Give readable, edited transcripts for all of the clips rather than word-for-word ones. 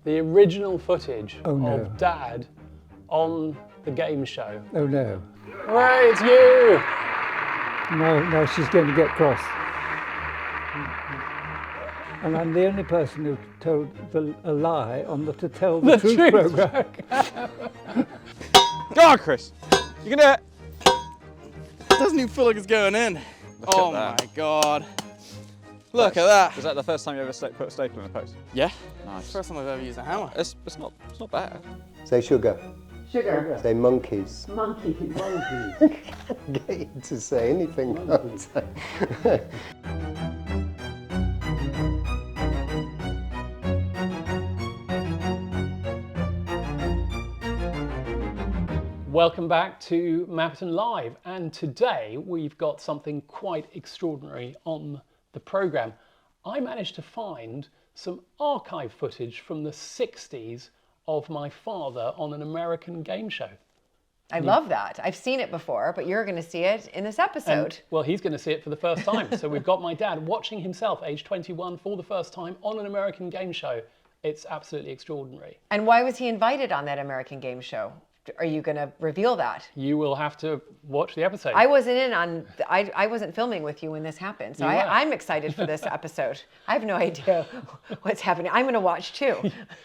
the original footage no. of Dad on the game show. Oh no. Ray, it's you! No, she's going to get cross. And I'm the only person who told a lie on the To Tell the Truth programme. Go on, Chris. You can do it. It doesn't even feel like it's going in. Oh my God. Look at that. Was that the first time you ever put a staple in a post? Yeah. Nice. First time I've ever used a hammer. It's not bad. Say sugar. Sugar. Say monkeys. Monkey. Get you to say anything. Welcome back to Mapperton Live, and today we've got something quite extraordinary on the programme. I managed to find some archive footage from the 60s of my father on an American game show. I love that. I've seen it before, but you're going to see it in this episode. And, well, he's going to see it for the first time. So we've got my dad watching himself, age 21, for the first time on an American game show. It's absolutely extraordinary. And why was he invited on that American game show? Are you going to reveal that? You will have to watch the episode. I wasn't in on, I wasn't filming with you when this happened. So I'm excited for this episode. I have no idea what's happening. I'm going to watch too.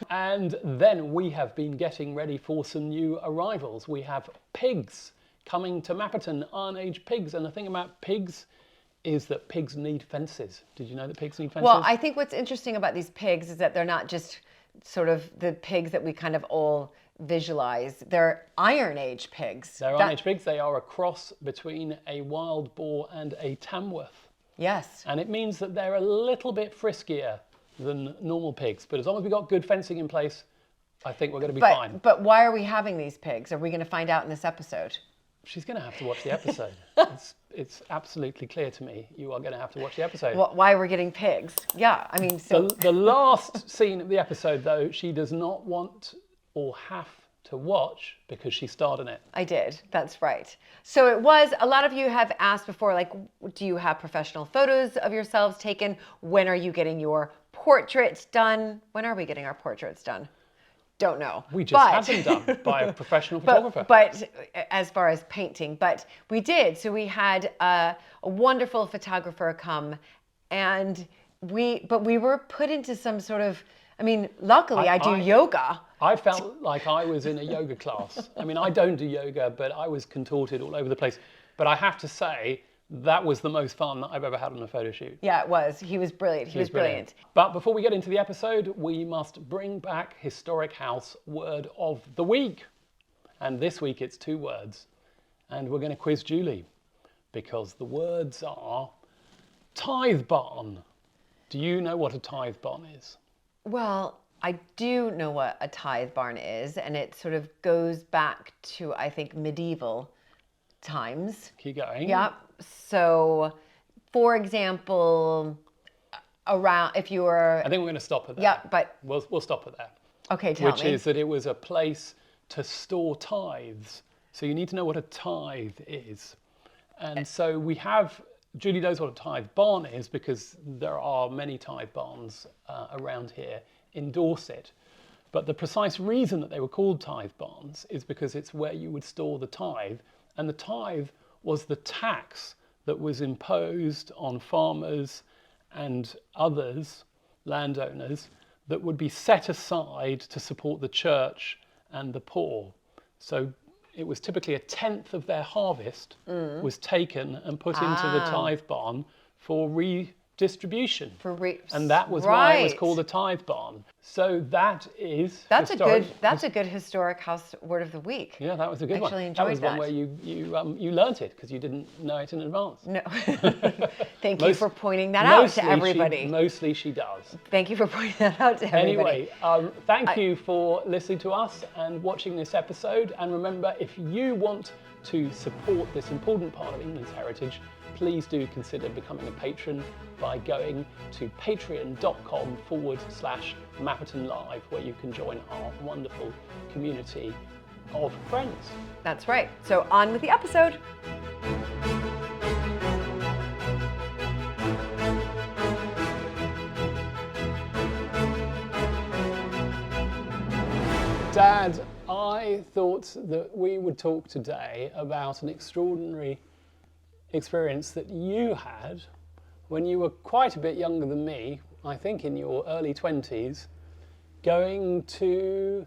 And then we have been getting ready for some new arrivals. We have pigs coming to Mapperton, Iron-Age pigs. And the thing about pigs is that pigs need fences. Did you know that pigs need fences? Well, I think what's interesting about these pigs is that they're not just sort of the pigs that we kind of all visualize. They're Iron Age pigs. They're Iron Age pigs. They are a cross between a wild boar and a Tamworth. Yes. And it means that they're a little bit friskier than normal pigs. But as long as we've got good fencing in place, I think we're going to be fine. But why are we having these pigs? Are we going to find out in this episode? She's going to have to watch the episode. It's absolutely clear to me. You are going to have to watch the episode. Why we're getting pigs? Yeah, I mean, so... The last scene of the episode, though, she does not want or have to watch because she starred in it. I did, that's right. So it was, a lot of you have asked before, like, do you have professional photos of yourselves taken? When are you getting your portraits done? When are we getting our portraits done? Don't know. We just had them done by a professional photographer. But as far as painting, but we did. So we had a wonderful photographer come, and we were put into some sort of, I mean, luckily I do yoga. I felt like I was in a yoga class. I mean, I don't do yoga, but I was contorted all over the place. But I have to say, that was the most fun that I've ever had on a photo shoot. Yeah, it was. He was brilliant. He was brilliant. But before we get into the episode, we must bring back Historic House Word of the Week. And this week it's 2 words. And we're going to quiz Julie, because the words are tithe barn. Do you know what a tithe barn is? Well, I do know what a tithe barn is, and it sort of goes back to, I think, medieval times. Keep going. Yep. So, for example, around, if you were... I think we're going to stop at that. Yeah, but... We'll stop at that. Okay, tell me. Which is that it was a place to store tithes. So you need to know what a tithe is. And so we have... Julie knows what a tithe barn is because there are many tithe barns around here in Dorset. But the precise reason that they were called tithe barns is because it's where you would store the tithe. And the tithe was the tax that was imposed on farmers and others, landowners, that would be set aside to support the church and the poor. So it was typically 1/10 of their harvest was taken and put into the tithe barn for redistribution. And that was why it was called a tithe barn. So that is that's a good historic house word of the week. Yeah, that was a good one. Actually enjoyed that was one where you learnt it because you didn't know it in advance. No. Thank you for pointing that out to everybody. Mostly she does. Thank you for pointing that out to everybody. Anyway, thank you for listening to us and watching this episode. And remember, if you want to support this important part of England's heritage, please do consider becoming a patron by going to patreon.com/Mapperton Live, where you can join our wonderful community of friends. That's right. So on with the episode. Dad, I thought that we would talk today about an extraordinary experience that you had when you were quite a bit younger than me, I think in your early 20s, going to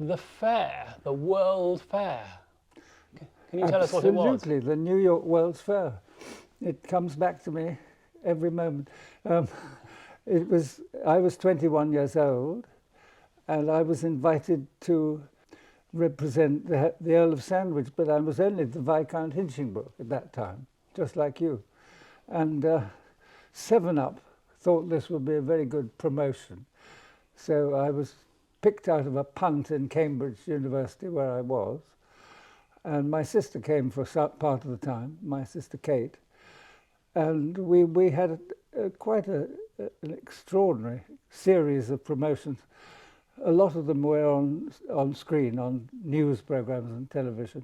the fair, the World Fair. Can you tell us what it was? Absolutely, the New York World's Fair. It comes back to me every moment. I was 21 years old, and I was invited to represent the Earl of Sandwich, but I was only the Viscount Hinchingbrook at that time, just like you. And 7-Up thought this would be a very good promotion. So I was picked out of a punt in Cambridge University, where I was, and my sister came for part of the time, my sister Kate, and we had quite an extraordinary series of promotions. A lot of them were on screen, on news programs and television,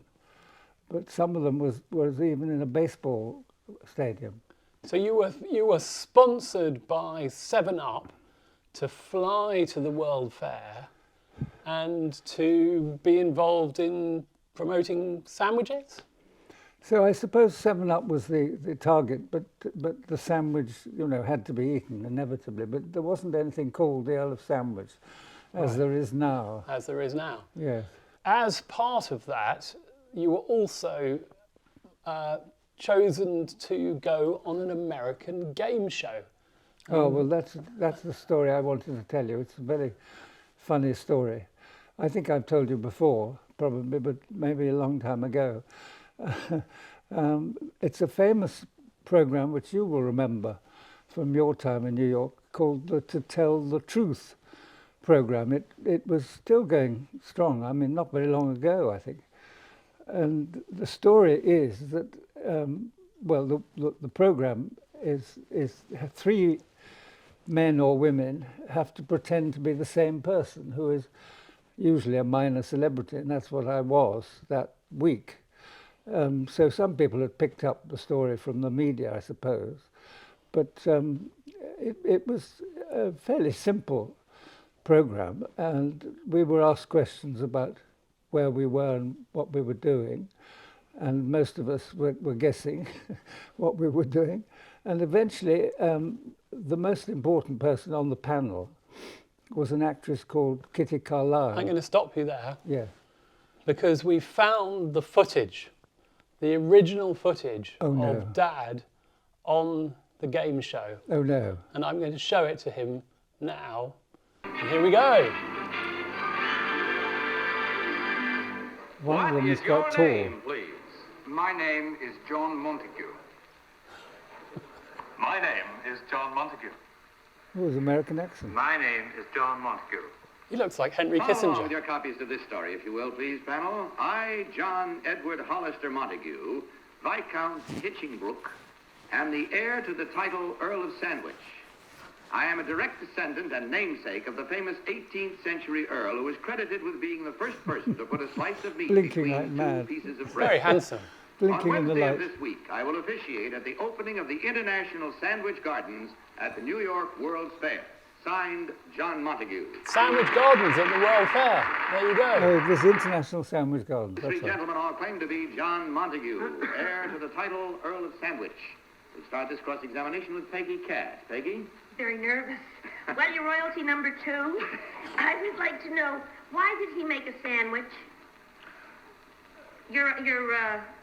but some of them was even in a baseball stadium. So you were sponsored by 7-Up to fly to the World Fair and to be involved in promoting sandwiches? So I suppose 7-Up was the target, but the sandwich, had to be eaten inevitably. But there wasn't anything called the Earl of Sandwich, as there is now. As there is now. Yes. As part of that, you were also chosen to go on an American game show. Oh, well, that's the story I wanted to tell you. It's a very funny story. I think I've told you before, probably, but maybe a long time ago. It's a famous program which you will remember from your time in New York, called the To Tell the Truth program. It was still going strong. I mean, not very long ago, I think. And the story is that, the program is 3 men or women have to pretend to be the same person, who is usually a minor celebrity, and that's what I was that week. So some people had picked up the story from the media, I suppose, but it was a fairly simple program, and we were asked questions about where we were and what we were doing, and most of us were guessing what we were doing. And eventually, the most important person on the panel was an actress called Kitty Carlisle. I'm going to stop you there. Yeah. Because we found the footage, the original footage of Dad on the game show. Oh no. And I'm going to show it to him now. And here we go. One of them is What is your quite tall. name, please? My name is John Montague. My name is John Montague. It was American accent. My name is John Montague. He looks like Henry Follow along Kissinger. with your copies of this story, if you will, please, panel. I, John Edward Hollister Montague, Viscount Hitchingbrook, am the heir to the title Earl of Sandwich. I am a direct descendant and namesake of the famous 18th century Earl, who is credited with being the first person to put a slice of meat Blinking between like 2 mad. pieces of bread. Very handsome. Blinking On in the Wednesday of light. this week, I will officiate at the opening of the International Sandwich Gardens at the New York World's Fair. Signed, John Montague. Sandwich Gardens at the World Fair. There you go. Oh, this International Sandwich Garden. The That's 3 right. gentlemen all claim to be John Montague, heir to the title Earl of Sandwich. We'll start this cross-examination with Peggy Cass. Peggy? Very nervous. Well, your royalty number 2, I would like to know, why did he make a sandwich? Your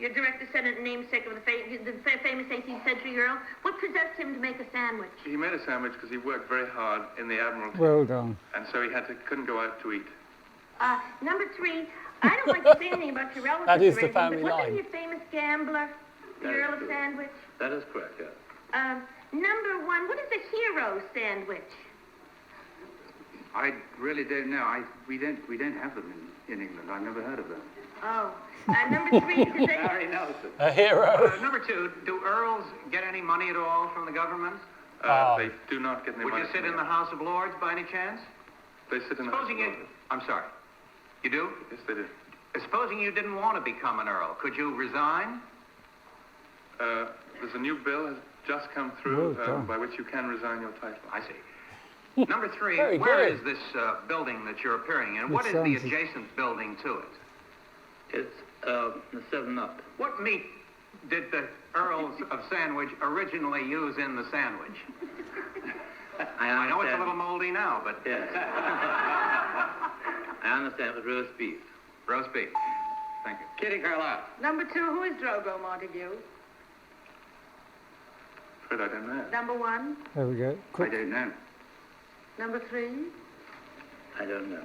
direct descendant and namesake of the famous 18th century Earl. What possessed him to make a sandwich? He made a sandwich because he worked very hard in the Admiralty. Well done. And so he couldn't go out to eat. Number 3, I don't want to say anything about your relatives. That is or the anything, family but wasn't line. he a famous gambler, the That is Earl of true. Sandwich? That is correct, yes. Number 1, what is a hero sandwich? I really don't know. We don't have them in England. I've never heard of them. Oh. Number 3, did they... Harry Nelson. A hero. Number 2, do earls get any money at all from the government? They do not get any Would money. you sit in the House of Lords by any chance? They sit in the House Supposing of you... Lords. I'm sorry. You do? Yes, they do. Supposing you didn't want to become an earl, could you resign? There's a new bill has just come through Oh, God. by which you can resign your title. I see. Number 3, Very where good. is this building that you're appearing in? What is sounds the as- adjacent building to it? It's the 7-Up. What meat did the Earls of Sandwich originally use in the sandwich? I know it's a little moldy now, but... Yes. I understand it was roast beef. Roast beef. Thank you. Kitty Carlisle. Number 2, who is Drogo Montague? Fred, I don't know. Number 1. There we go. I Quick. don't know. Number 3. I don't know.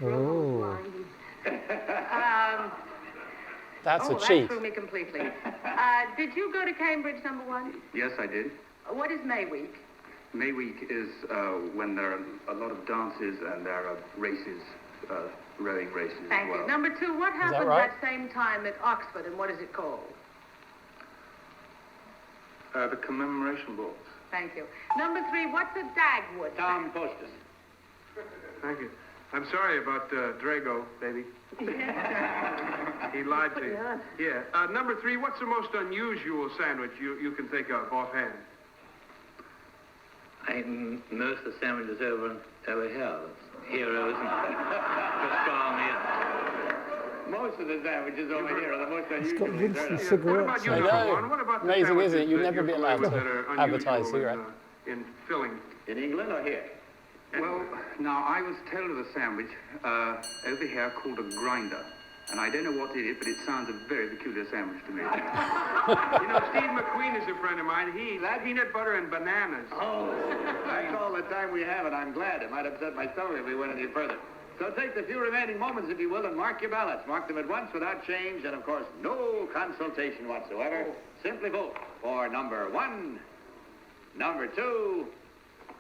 Oh. That's a That cheat. threw me completely. Did you go to Cambridge, number 1? Yes, I did. What is May Week? May Week is when there are a lot of dances and there are races, rowing races Thank as well. you. Number 2, what happened right? that same time at Oxford, and what is it called? The commemoration balls. Thank you. Number 3, what's a dagwood? Tom Postus. Thank you. I'm sorry about Drago, baby. He lied to you. Yeah. Number 3, what's the most unusual sandwich you can think of offhand? I eat most of the sandwiches over here. Heroes and pastrami. Most of the sandwiches over here are the most It's got unusual. Winston What cigarettes. about you, I number know. 1? What about the Amazing, isn't it? sandwiches You'd that never be you're allowed familiar to with that are advertise unusual cigarette. in filling? In England or here? Well, now, I was told of a sandwich over here called a grinder. And I don't know what it is, but it sounds a very peculiar sandwich to me. You know, Steve McQueen is a friend of mine. He eats peanut butter and bananas. Oh, that's all the time we have, and I'm glad. It might upset my stomach if we went any further. So take the few remaining moments, if you will, and mark your ballots. Mark them at once without change, and of course, no consultation whatsoever. Simply vote for number 1, number 2,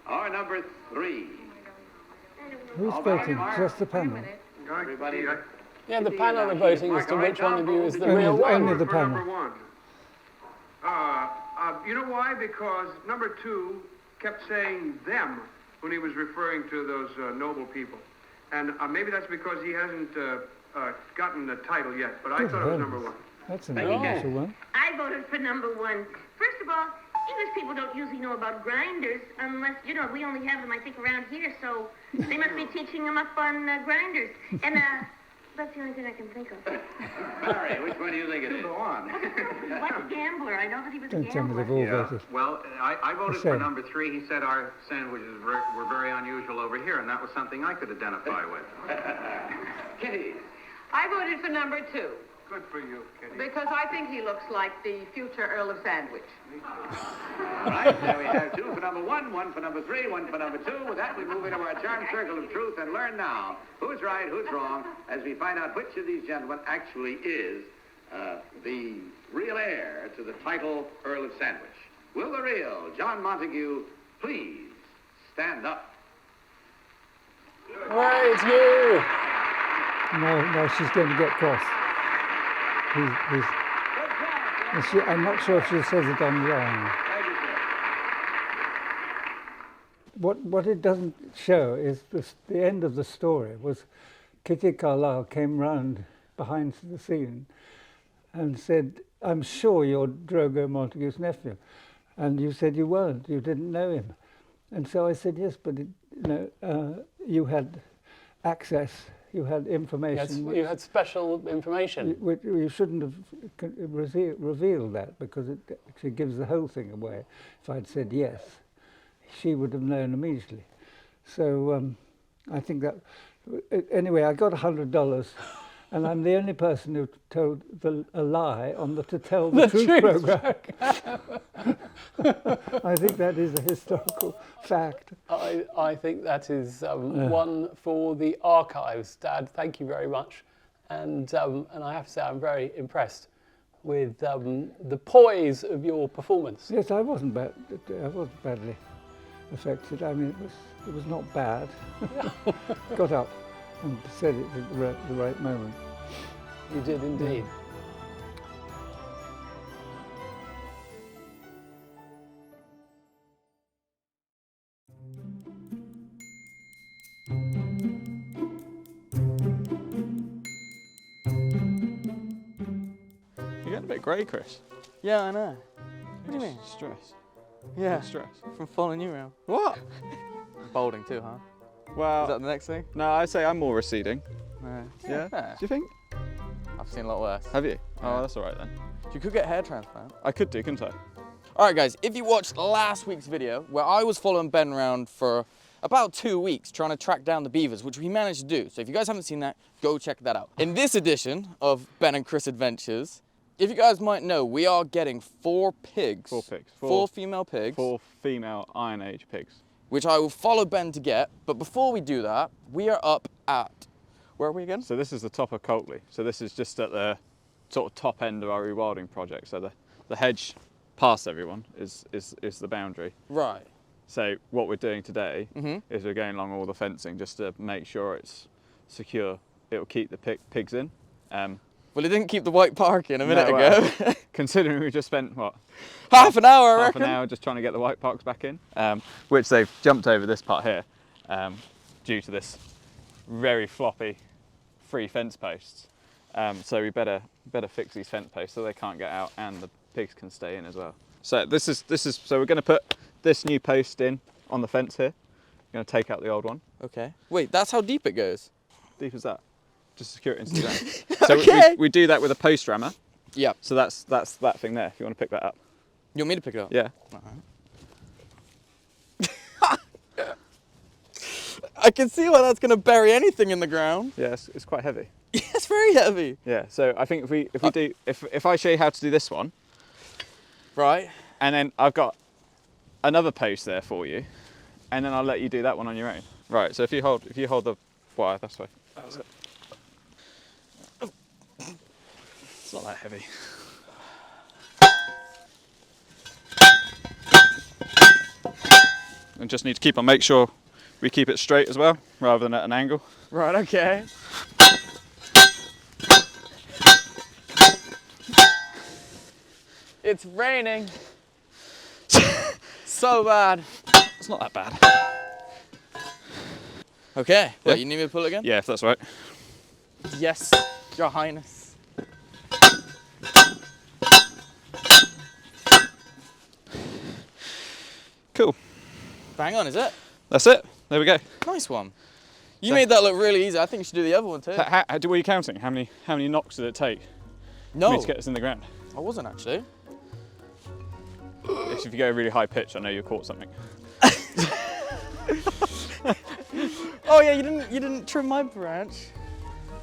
or number 3. Who's All right, voting? Mark. Just the panel. Everybody. Yeah, the panel are voting as to which one of you is the Only- real one. only the For panel. number 1. You know why? Because number 2 kept saying them when he was referring to those noble people. And maybe that's because he hasn't gotten the title yet, but I Good thought it was heavens. number 1. That's an unusual one. I voted for number 1. First of all, English people don't usually know about grinders unless, we only have them, I think, around here, so they must be teaching them up on grinders. And that's the only thing I can think of. Barry, which one do you think it is? Go on. He was a gambler. I know that he was a Don't tell me gambler. they've all voted. Well, I voted Shame. for number 3. He said our sandwiches were very unusual over here, and that was something I could identify with. Kitty. I voted for number 2 Good for you, Kitty. because I think he looks like the future Earl of Sandwich. All right, there we have 2 for number 1, 1 for number 3, 1 for number 2. With that, we move into our charmed circle of truth and learn now who's right, who's wrong, as we find out which of these gentlemen actually is the real heir to the title Earl of Sandwich. Will the real John Montague please stand up? Right, it's you. No, she's going to get cross. I'm not sure if she says it on the line. What it doesn't show is the end of the story was Kitty Carlisle came round behind the scene and said, "I'm sure you're Drogo Montague's nephew." And you said you weren't, you didn't know him. And so I said, yes, but you had access, you had information. You had special information. You shouldn't have revealed that because it actually gives the whole thing away. If I'd said yes, she would have known immediately. So I think that, anyway, I got $100 and I'm the only person who told a lie on the To Tell the Truth program. I think that is a historical fact. I think that is one for the archives, Dad. Thank you very much. And I have to say, I'm very impressed with the poise of your performance. Yes, I wasn't badly affected. I mean, it was not bad. Got up and said it at the right moment. You did indeed. You're getting a bit grey, Chris. Yeah, I know. What do you mean? Stress. Yeah. Stress. From following you around. What? Balding too, huh? Well, Is that the next thing? no, I'd say I'm more receding. Yeah. Do you think? I've seen a lot worse. Have you? Yeah. Oh, that's all right then. You could get a hair transplant. I could do, couldn't I? All right, guys, if you watched last week's video where I was following Ben around for about 2 weeks trying to track down the beavers, which we managed to do. So if you guys haven't seen that, go check that out. In this edition of Ben and Chris Adventures, if you guys might know, we are getting 4 pigs. 4 pigs. 4 female pigs. 4 female Iron Age pigs. Which I will follow Ben to get. But before we do that, we are up at, where are we again? So this is the top of Coltley. So this is just at the sort of top end of our rewilding project. So the hedge past everyone is the boundary. Right. So what we're doing today is we're going along all the fencing just to make sure it's secure. It'll keep the pigs in. Well, it didn't keep the white park in a minute No, ago. well, considering we just spent, what? Half an hour, I Half reckon. an hour just trying to get the white parks back in, which they've jumped over this part here due to this very floppy free fence posts. So we better fix these fence posts so they can't get out and the pigs can stay in as well. So this is so we're going to put this new post in on the fence here. We're going to take out the old one. Okay. Wait, that's how deep it goes? Deep as that? Just secure it into the ground. So Okay. we do that with a post rammer. Yeah. So that's that thing there. If you want to pick that up. You want me to pick it up? Yeah. I can see why that's going to bury anything in the ground. Yeah, it's quite heavy. Yeah, it's very heavy. Yeah. So I think if I show you how to do this one, right, and then I've got another post there for you, and then I'll let you do that one on your own. Right. So if you hold the wire, that's fine. It's not that heavy. And just need to make sure we keep it straight as well, rather than at an angle. Right, okay. It's raining. So bad. It's not that bad. Okay. What, Yeah. you need me to pull it again? Yeah, if that's right. Yes, Your Highness. Cool. Bang on, is it? That's it. There we go. Nice one. You made that look really easy. I think you should do the other one too. Were you counting? How many knocks did it take for No, me to get this in the ground? I wasn't actually. If you go really high pitch, I know you caught something. Oh yeah, you didn't trim my branch.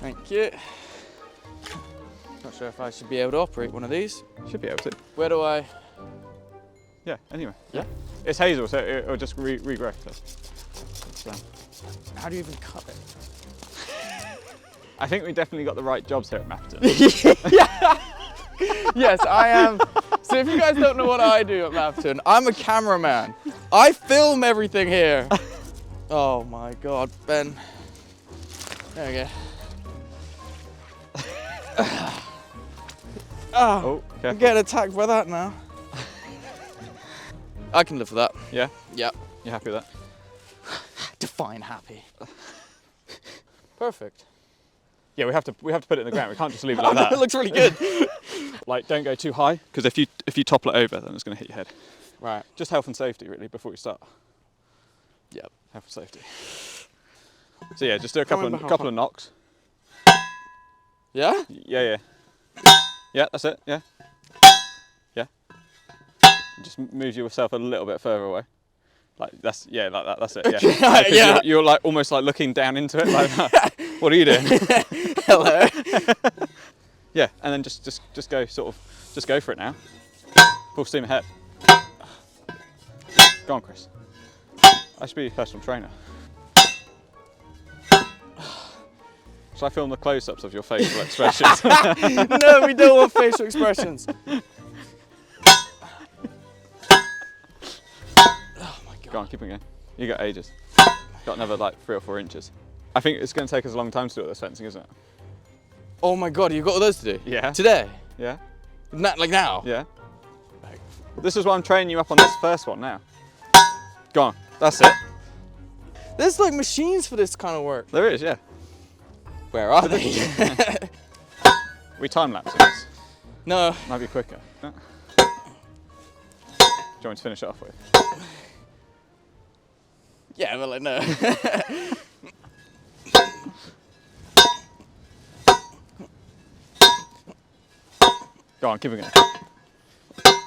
Thank you. Not sure if I should be able to operate one of these. Should be able to. Where do I? Yeah. Anyway. Yeah. It's hazel, so it'll just regrow. So. How do you even cut it? I think we definitely got the right jobs here at Mapperton. Yes, I am. So if you guys don't know what I do at Mapperton, I'm a cameraman. I film everything here. Oh my God, Ben. There we go. Oh, okay. I'm getting attacked by that now. I can live with that. Yeah? Yep. You happy with that? Define happy. Perfect. Yeah, we have to put it in the ground. We can't just leave it like that. It looks really good. Like, don't go too high, because if you topple it over, then it's going to hit your head. Right. Just health and safety, really, before we start. Yep. Health and safety. So yeah, just do a couple of knocks. Yeah? Yeah. Yeah, that's it. Yeah. Yeah. Just move yourself a little bit further away. Like that's like that. That's it. Yeah. Yeah. You're like almost like looking down into it. Like that. What are you doing? Hello. Yeah, and then just go just go for it now. Full steam ahead. Go on, Chris. I should be your personal trainer. Shall I film the close-ups of your facial expressions? No, we don't want facial expressions. Oh my God. Go on, keep it going. You got ages. Got another like 3 or 4 inches. I think it's going to take us a long time to do all this fencing, isn't it? Oh my God, you've got all those to do? Yeah. Today? Yeah. Like now? Yeah. This is why I'm training you up on this first one now. Go on. That's it. There's like machines for this kind of work. There is, yeah. Where are they? We time lapse this. No. Might be quicker. you want me to finish it off with? Yeah, but like, no. Go on, keep it going.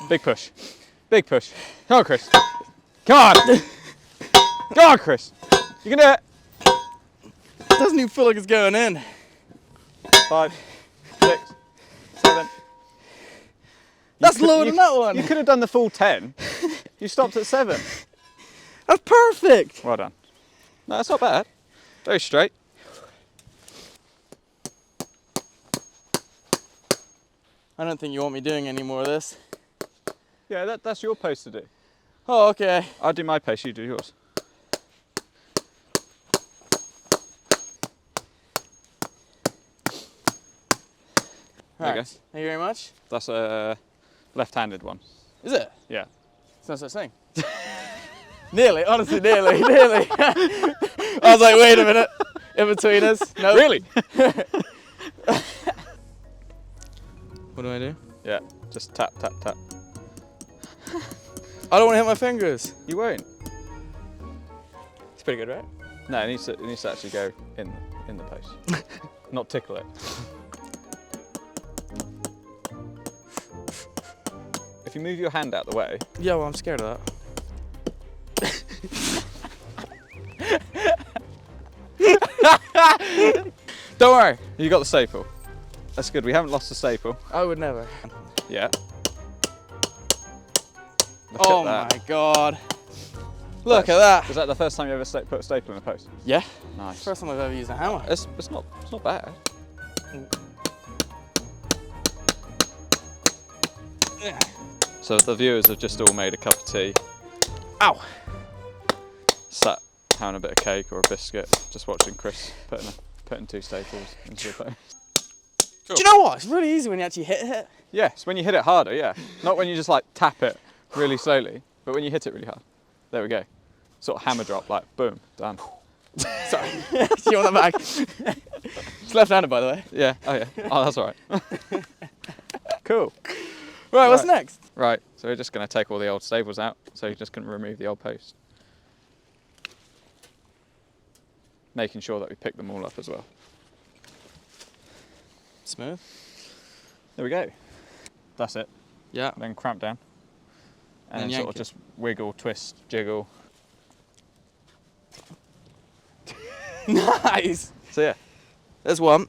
Big push. Big push. Come on, Chris. Come on! Go on, Chris. You can do it. Doesn't even feel like it's going in. 5, 6, 7. That's lower than that one. You could have done the full 10. You stopped at 7. That's perfect. Well done. No, that's not bad. Very straight. I don't think you want me doing any more of this. Yeah, that's your post to do. Oh, okay. I'll do my post, you do yours. There you go. Thank you very much. That's a left-handed one. Is it? Yeah. It's no such thing. Nearly, honestly, nearly. I was like, wait a minute. In between us. No. Really? What do I do? Yeah, just tap, tap, tap. I don't want to hit my fingers. You won't. It's pretty good, right? No, it needs to actually go in the post. Not tickle it. If you move your hand out the way. Yeah, well, I'm scared of that. Don't worry. You got the staple. That's good. We haven't lost the staple. I would never. Yeah. Oh my God. Look at that. Was that the first time you ever put a staple in a post? Yeah. Nice. First time I've ever used a hammer. It's not bad. Yeah. So the viewers have just all made a cup of tea. Ow. Sat having a bit of cake or a biscuit, just watching Chris putting 2 staples into the post. Cool. Do you know what? It's really easy when you actually hit it. Yeah, it's when you hit it harder, yeah. Not when you just like tap it really slowly, but when you hit it really hard. There we go. Sort of hammer drop, like boom, done. Sorry. Do you want that back? It's left-handed, by the way. Yeah, oh yeah. Oh, that's all right. Cool. Right, what's next? Right, so we're just going to take all the old staples out, so you're just going to remove the old post. Making sure that we pick them all up as well. Smooth. There we go. That's it. Yeah. Then cramp down. And then yank sort of it. just wiggle, twist, jiggle. Nice. So yeah. There's one.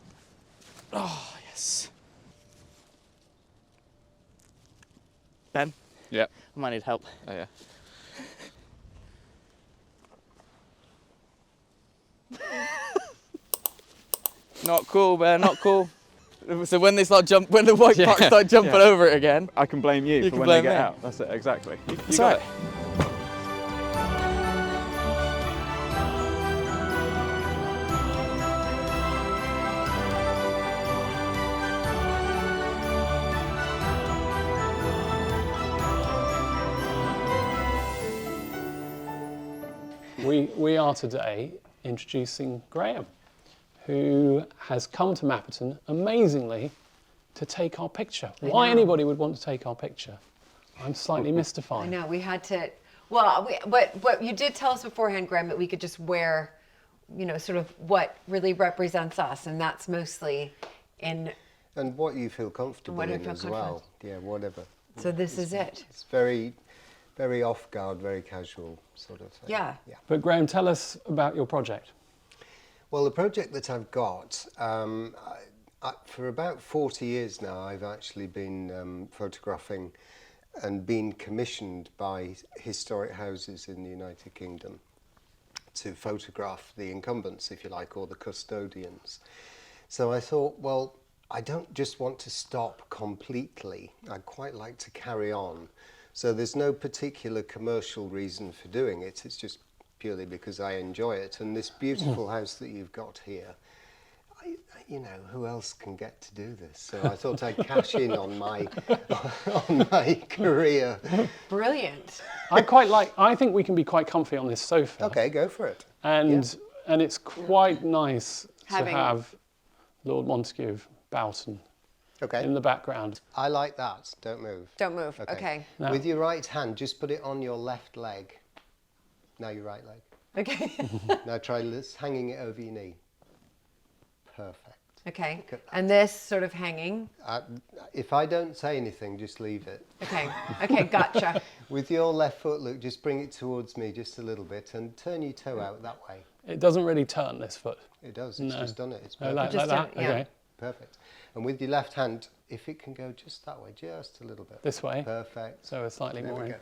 Oh, yes. Ben? Yeah. I might need help. Oh yeah. Not cool, Ben, not cool. So when they start when the white parts start jumping over it again. I can blame you for can when they blame get me. out. That's it, exactly. You It's got alright. it. We are today introducing Graham, who has come to Mapperton, amazingly, to take our picture. Why anybody would want to take our picture, I'm slightly mystified. I know, we had to, well, but you did tell us beforehand, Graham, that we could just wear, you know, sort of what really represents us, and that's mostly in... And what you feel comfortable What I in feel as comfortable. well. Yeah, whatever. So this is it. It's very, very off guard, very casual sort of thing. Yeah. But Graham, tell us about your project. Well, the project that I've got, for about 40 years now, I've actually been photographing and been commissioned by historic houses in the United Kingdom to photograph the incumbents, if you like, or the custodians. So I thought, well, I don't just want to stop completely. I'd quite like to carry on. So there's no particular commercial reason for doing it. It's just purely because I enjoy it. And this beautiful house that you've got here, you know, who else can get to do this? So I thought I'd cash in on my career. Brilliant. I think we can be quite comfy on this sofa. Okay, go for it. And it's quite nice Having- to have Lord Montague of Boughton Okay. in the background. I like that. Don't move. Don't move. Okay. Now- With your right hand, just put it on your left leg. Now your right leg. Okay. Now try this, hanging it over your knee. Perfect. Okay. Look at that. And this sort of hanging. If I don't say anything, just leave it. Okay. Okay, gotcha. With your left foot, look, just bring it towards me just a little bit and turn your toe out that way. It doesn't really turn this foot. It does, it's just done it. It's Oh, perfect. like Just that? done it, yeah. Okay. Perfect. And with your left hand, if it can go just that way, just a little bit. This way? Perfect. So we're slightly There more we in. go.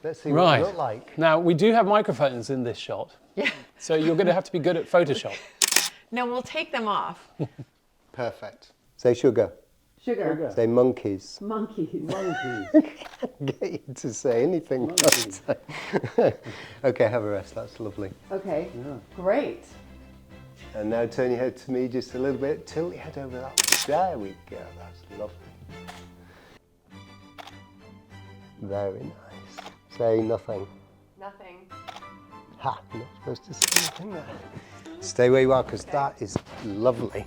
Let's see what Right. it look like. Now, we do have microphones in this shot. Yeah. So you're going to have to be good at Photoshop. No, we'll take them off. Perfect. Say sugar. Sugar. Say monkeys. Monkeys. Get you to say anything. Okay, have a rest. That's lovely. Okay. Great. And now turn your head to me just a little bit. Tilt your head over that. There we go. That's lovely. Very nice. Say nothing. Nothing. Ha! Not supposed to say anything there. Stay where you are, because that is lovely.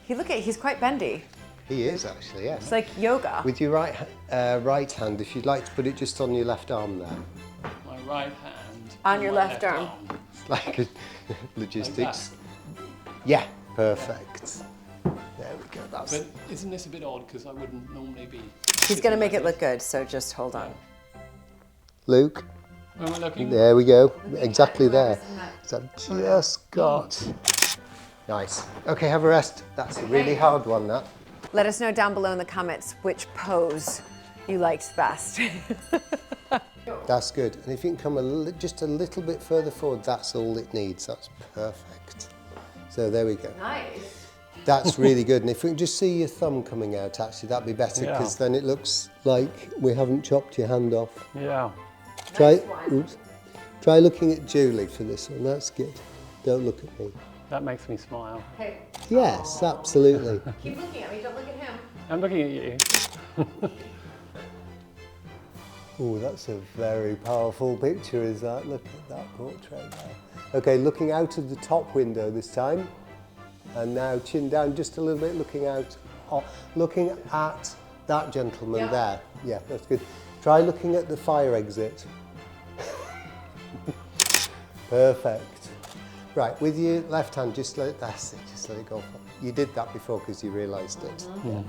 He's quite bendy. He is actually, yes. It's like yoga. With your right hand, if you'd like to put it just on your left arm there. My right hand. On your my left arm. It's like a logistics. Yeah, perfect. There we go. That's But isn't this a bit odd? Because I wouldn't normally be. He's going to make it look good, so just hold on. Luke. Where am I looking? There we go. Exactly there. So I've just got. Nice. Okay, have a rest. That's a really hard one, that. Let us know down below in the comments which pose you liked best. That's good. And if you can come just a little bit further forward, that's all it needs. That's perfect. So there we go. Nice. That's really good. And if we can just see your thumb coming out, actually, that'd be better, Yeah. because then it looks like we haven't chopped your hand off. Yeah. Try, try looking at Julie for this one. That's good. Don't look at me. That makes me smile. Hey, Yes, absolutely. keep looking at me, don't look at him. I'm looking at you. Oh, that's a very powerful picture, is that? Look at that portrait there. Okay, looking out of the top window this time. And now chin down just a little bit, looking out, looking at that gentleman there. Yeah, that's good. Try looking at the fire exit. Perfect. Right, with your left hand, just let it go. You did that before because you realised it. Mm-hmm. Yeah.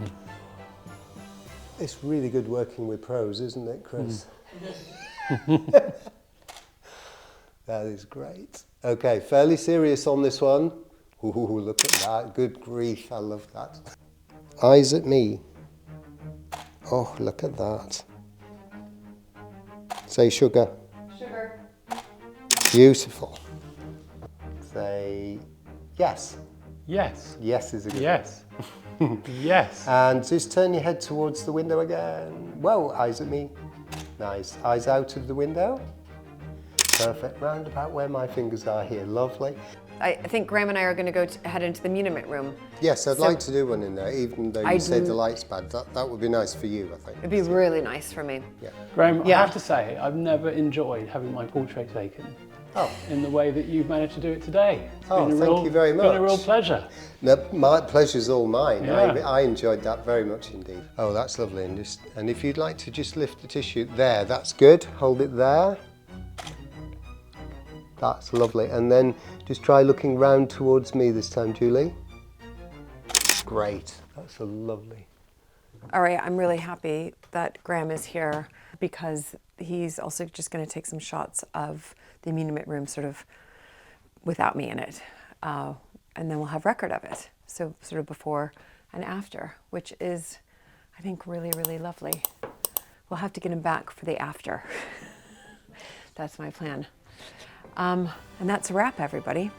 It's really good working with pros, isn't it, Chris? That is great. Okay, fairly serious on this one. Ooh, look at that. Good grief, I love that. Eyes at me. Oh, look at that. Say sugar. Sugar. Beautiful. Say yes. Yes. Yes is a good Yes. Yes. And just turn your head towards the window again. Whoa, eyes at me. Nice. Eyes out of the window. Perfect. Round about where my fingers are here. Lovely. I think Graham and I are going to go head into the muniment room. Yes, I'd So- like to do one in there, even though you said the light's bad. That would be nice for you, I think. It'd be really nice for me. Yeah. Graham, Yeah. I have to say, I've never enjoyed having my portrait taken Oh, in the way that you've managed to do it today. It's Oh, been a thank real, you very It's been a real much. pleasure. no, my pleasure's all mine. Yeah. I enjoyed that very much indeed. Oh, that's lovely. And if you'd like to just lift the tissue there, that's good. Hold it there. That's lovely. And then just try looking round towards me this time, Julie. Great. That's a lovely. All right, I'm really happy that Graham is here because he's also just going to take some shots of the muniment room sort of without me in it. And then we'll have record of it. So sort of before and after, which is, I think, really, really lovely. We'll have to get him back for the after. That's my plan. And that's a wrap, everybody.